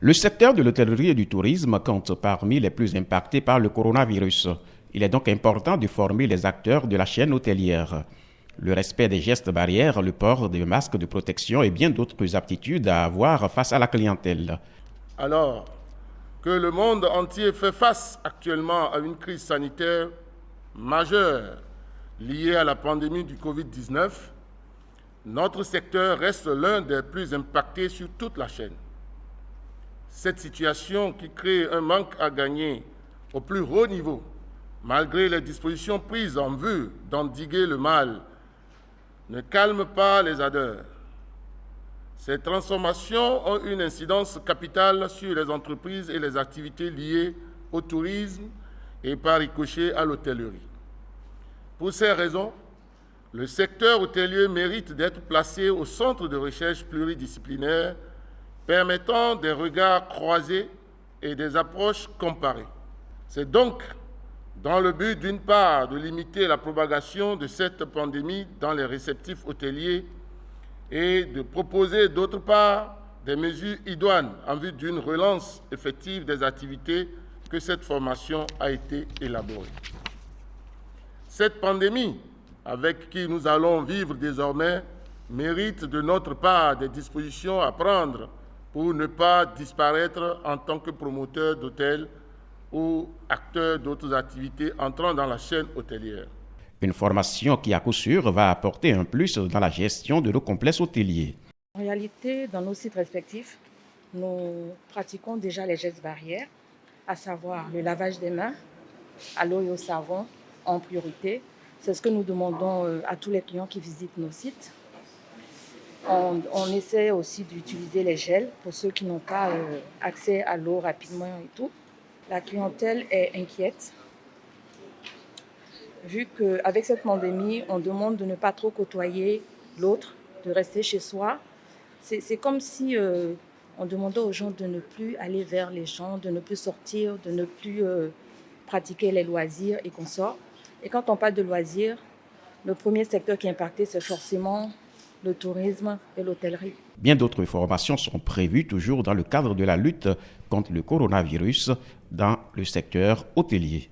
Le secteur de l'hôtellerie et du tourisme compte parmi les plus impactés par le coronavirus. Il est donc important de former les acteurs de la chaîne hôtelière. Le respect des gestes barrières, le port des masques de protection et bien d'autres aptitudes à avoir face à la clientèle. Alors que le monde entier fait face actuellement à une crise sanitaire majeure liée à la pandémie du Covid-19, notre secteur reste l'un des plus impactés sur toute la chaîne. Cette situation qui crée un manque à gagner au plus haut niveau, malgré les dispositions prises en vue d'endiguer le mal, ne calme pas les ardeurs. Ces transformations ont une incidence capitale sur les entreprises et les activités liées au tourisme et par ricochet à l'hôtellerie. Pour ces raisons, le secteur hôtelier mérite d'être placé au centre de recherche pluridisciplinaire permettant des regards croisés et des approches comparées. C'est donc dans le but, d'une part, de limiter la propagation de cette pandémie dans les réceptifs hôteliers et de proposer, d'autre part, des mesures idoines en vue d'une relance effective des activités que cette formation a été élaborée. Cette pandémie, avec qui nous allons vivre désormais, mérite de notre part des dispositions à prendre pour ne pas disparaître en tant que promoteur d'hôtels ou acteurs d'autres activités entrant dans la chaîne hôtelière. Une formation qui, à coup sûr, va apporter un plus dans la gestion de nos complexes hôteliers. En réalité, dans nos sites respectifs, nous pratiquons déjà les gestes barrières, à savoir le lavage des mains à l'eau et au savon en priorité. C'est ce que nous demandons à tous les clients qui visitent nos sites. On essaie aussi d'utiliser les gels pour ceux qui n'ont pas accès à l'eau rapidement et tout. La clientèle est inquiète, vu qu'avec cette pandémie, on demande de ne pas trop côtoyer l'autre, de rester chez soi. C'est comme si on demandait aux gens de ne plus aller vers les gens, de ne plus sortir, de ne plus pratiquer les loisirs et consorts. Et quand on parle de loisirs, le premier secteur qui est impacté, c'est forcément le tourisme et l'hôtellerie. Bien d'autres formations sont prévues toujours dans le cadre de la lutte contre le coronavirus dans le secteur hôtelier.